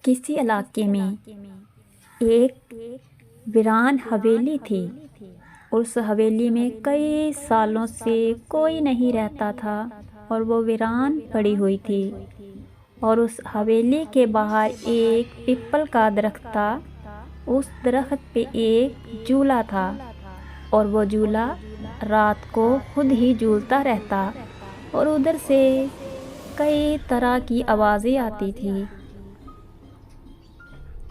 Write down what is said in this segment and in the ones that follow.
کسی علاقے میں ایک ویران حویلی تھی۔ اس حویلی میں کئی سالوں سے کوئی نہیں رہتا تھا اور وہ ویران پڑی ہوئی تھی، اور اس حویلی کے باہر ایک پیپل کا درخت تھا۔ اس درخت پہ ایک جھولا تھا اور وہ جھولا رات کو خود ہی جھولتا رہتا اور ادھر سے کئی طرح کی آوازیں آتی تھی۔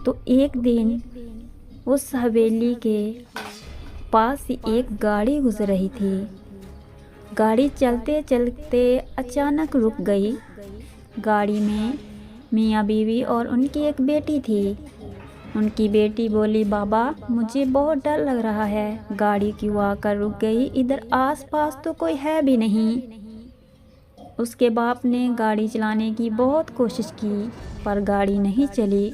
تو ایک دن اس حویلی کے پاس سے ایک گاڑی گزر رہی تھی۔ گاڑی چلتے چلتے اچانک رک گئی۔ گاڑی میں میاں بیوی اور ان کی ایک بیٹی تھی۔ ان کی بیٹی بولی، بابا مجھے بہت ڈر لگ رہا ہے، گاڑی کیوں آ کر رک گئی؟ ادھر آس پاس تو کوئی ہے بھی نہیں۔ اس کے باپ نے گاڑی چلانے کی بہت کوشش کی پر گاڑی نہیں چلی۔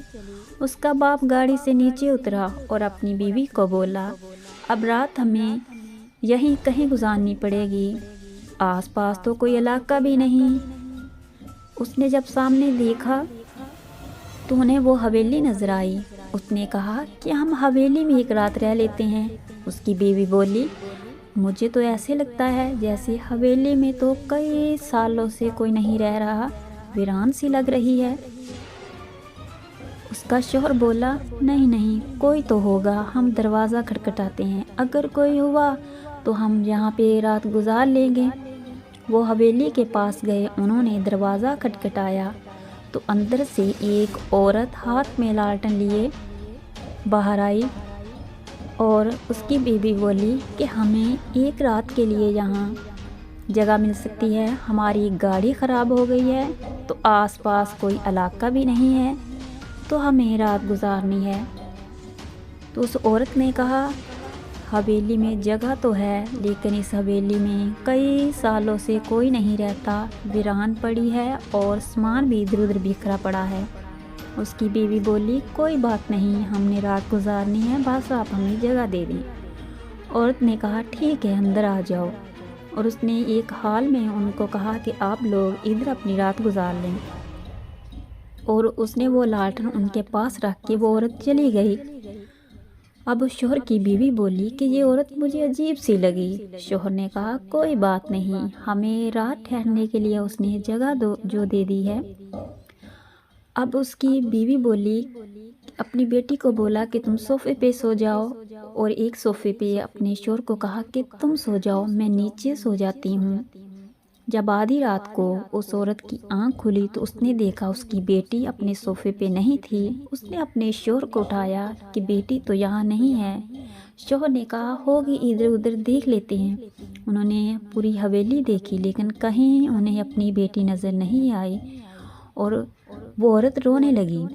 اس کا باپ گاڑی سے نیچے اترا اور اپنی بیوی کو بولا، اب رات ہمیں یہیں کہیں گزارنی پڑے گی، آس پاس تو کوئی علاقہ بھی نہیں۔ اس نے جب سامنے دیکھا تو انہیں وہ حویلی نظر آئی۔ اس نے کہا کہ ہم حویلی میں ایک رات رہ لیتے ہیں۔ اس کی بیوی بولی، مجھے تو ایسے لگتا ہے جیسے حویلی میں تو کئی سالوں سے کوئی نہیں رہ رہا، ویران سی لگ رہی ہے۔ اس کا شوہر بولا، نہیں کوئی تو ہوگا، ہم دروازہ کھٹکھٹاتے ہیں، اگر کوئی ہوا تو ہم یہاں پہ رات گزار لیں گے۔ وہ حویلی کے پاس گئے، انہوں نے دروازہ کھٹکھٹایا تو اندر سے ایک عورت ہاتھ میں لالٹن لیے باہر آئی اور اس کی بیوی بولی کہ ہمیں ایک رات کے لیے یہاں جگہ مل سکتی ہے، ہماری گاڑی خراب ہو گئی ہے تو آس پاس کوئی علاقہ بھی نہیں ہے تو ہمیں رات گزارنی ہے۔ تو اس عورت نے کہا، حویلی میں جگہ تو ہے لیکن اس حویلی میں کئی سالوں سے کوئی نہیں رہتا، ویران پڑی ہے اور سامان بھی ادھر ادھر بکھرا پڑا ہے۔ اس کی بیوی بولی، کوئی بات نہیں، ہم نے رات گزارنی ہے، بس آپ ہمیں جگہ دے دیں۔ عورت نے کہا، ٹھیک ہے اندر آ جاؤ، اور اس نے ایک حال میں ان کو کہا کہ آپ لوگ ادھر اپنی رات گزار لیں، اور اس نے وہ لالٹن ان کے پاس رکھ کے وہ عورت چلی گئی۔ اب شوہر کی بیوی بولی کہ یہ عورت مجھے عجیب سی لگی۔ شوہر نے کہا، کوئی بات نہیں، ہمیں رات ٹھہرنے کے لیے اس نے جگہ جو دے دی ہے۔ اب اس کی بیوی بولی، اپنی بیٹی کو بولا کہ تم صوفے پہ سو جاؤ، اور ایک صوفے پہ اپنے شوہر کو کہا کہ تم سو جاؤ، میں نیچے سو جاتی ہوں۔ جب آدھی رات کو اس عورت کی آنکھ کھلی تو اس نے دیکھا اس کی بیٹی اپنے صوفے پہ نہیں تھی۔ اس نے اپنے شوہر کو اٹھایا کہ بیٹی تو یہاں نہیں ہے۔ شوہر نے کہا، ہوگی ادھر ادھر دیکھ لیتے ہیں۔ انہوں نے پوری حویلی دیکھی لیکن کہیں انہیں اپنی بیٹی نظر نہیں آئی، اور وہ عورت رونے لگی۔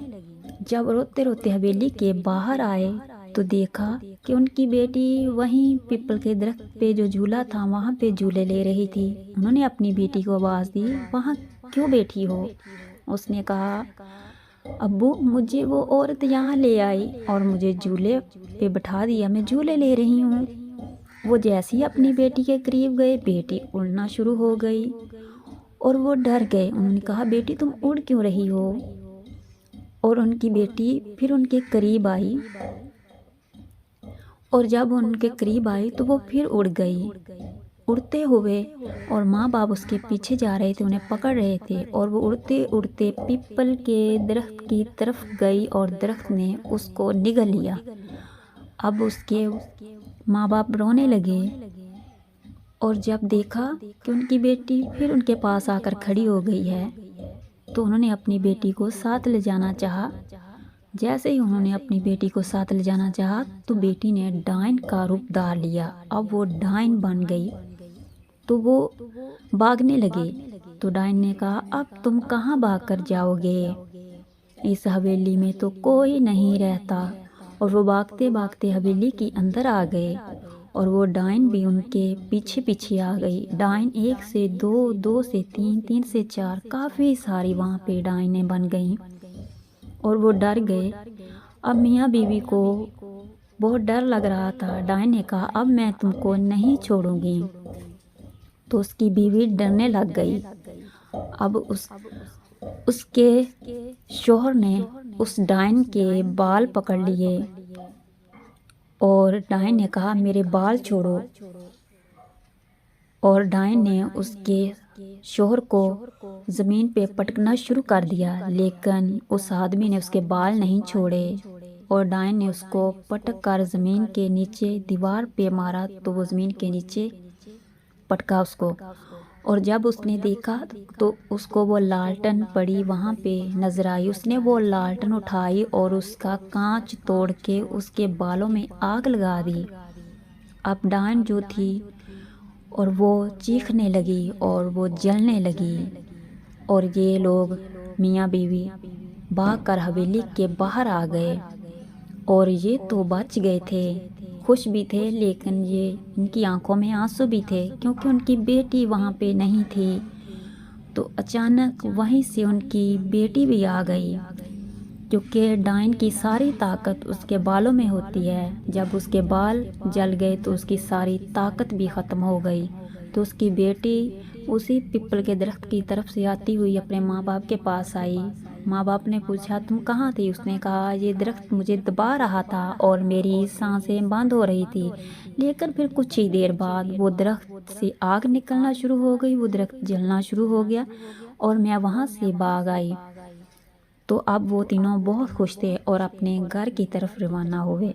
جب روتے روتے حویلی کے باہر آئے تو دیکھا کہ ان کی بیٹی وہیں پیپل کے درخت پہ جو جھولا تھا وہاں پہ جھولے لے رہی تھی۔ انہوں نے اپنی بیٹی کو آواز دی، وہاں کیوں بیٹھی ہو؟ اس نے کہا، ابو مجھے وہ عورت یہاں لے آئی اور مجھے جھولے پہ بٹھا دیا، میں جھولے لے رہی ہوں۔ وہ جیسے ہی اپنی بیٹی کے قریب گئے، بیٹی اڑنا شروع ہو گئی اور وہ ڈر گئے۔ انہوں نے کہا، بیٹی تم اڑ کیوں رہی ہو؟ اور ان کی بیٹی پھر ان کے قریب آئی، اور جب ان کے قریب آئی تو وہ پھر اڑ گئی اڑتے ہوئے، اور ماں باپ اس کے پیچھے جا رہے تھے، انہیں پکڑ رہے تھے، اور وہ اڑتے اڑتے پیپل کے درخت کی طرف گئی اور درخت نے اس کو نگل لیا۔ اب اس کے ماں باپ رونے لگے، اور جب دیکھا کہ ان کی بیٹی پھر ان کے پاس آ کر کھڑی ہو گئی ہے تو انہوں نے اپنی بیٹی کو ساتھ لے جانا چاہا۔ جیسے ہی انہوں نے اپنی بیٹی کو ساتھ لے جانا چاہا تو بیٹی نے ڈائن کا روپ دھار لیا۔ اب وہ ڈائن بن گئی تو وہ بھاگنے لگے، تو ڈائن نے کہا، اب تم کہاں بھاگ کر جاؤ گے؟ اس حویلی میں تو کوئی نہیں رہتا۔ اور وہ بھاگتے بھاگتے حویلی کے اندر آ گئے، اور وہ ڈائن بھی ان کے پیچھے پیچھے آ گئی۔ ڈائن 1 سے 2، 2 سے 3، 3 سے 4، کافی ساری وہاں پہ ڈائنیں بن گئیں، اور وہ ڈر گئے۔ اب میاں بیوی کو بہت ڈر لگ رہا تھا۔ ڈائن نے کہا، اب میں تم کو نہیں چھوڑوں گی۔ تو اس کی بیوی ڈرنے لگ گئی۔ اب اس کے شوہر نے اس ڈائن کے بال پکڑ لیے اور ڈائن نے کہا میرے بال چھوڑو، اور ڈائن نے اس کے شوہر کو زمین پہ پٹکنا شروع کر دیا، لیکن اس آدمی نے اس کے بال نہیں چھوڑے اور ڈائن نے اس کو پٹک کر زمین کے نیچے دیوار پہ مارا تو وہ زمین کے نیچے پٹکا اس کو۔ اور جب اس نے دیکھا تو اس کو وہ لالٹن پڑی وہاں پہ نظر آئی، اس نے وہ لالٹن اٹھائی اور اس کا کانچ توڑ کے اس کے بالوں میں آگ لگا دی۔ اب ڈائن جو تھی اور وہ چیخنے لگی اور وہ جلنے لگی، اور یہ لوگ میاں بیوی بھاگ کر حویلی کے باہر آ گئے، اور یہ تو بچ گئے تھے، خوش بھی تھے، لیکن یہ ان کی آنکھوں میں آنسو بھی تھے کیونکہ ان کی بیٹی وہاں پہ نہیں تھی۔ تو اچانک وہیں سے ان کی بیٹی بھی آ گئی، کیونکہ ڈائن کی ساری طاقت اس کے بالوں میں ہوتی ہے، جب اس کے بال جل گئے تو اس کی ساری طاقت بھی ختم ہو گئی۔ تو اس کی بیٹی اسی پیپل کے درخت کی طرف سے آتی ہوئی اپنے ماں باپ کے پاس آئی۔ ماں باپ نے پوچھا تم کہاں تھی؟ اس نے کہا یہ درخت مجھے دبا رہا تھا اور میری سانسیں بند ہو رہی تھی، لیکن پھر کچھ ہی دیر بعد وہ درخت سے آگ نکلنا شروع ہو گئی، وہ درخت جلنا شروع ہو گیا اور میں وہاں سے بھاگ آئی۔ تو اب وہ تینوں بہت خوش تھے اور اپنے گھر کی طرف روانہ ہوئے۔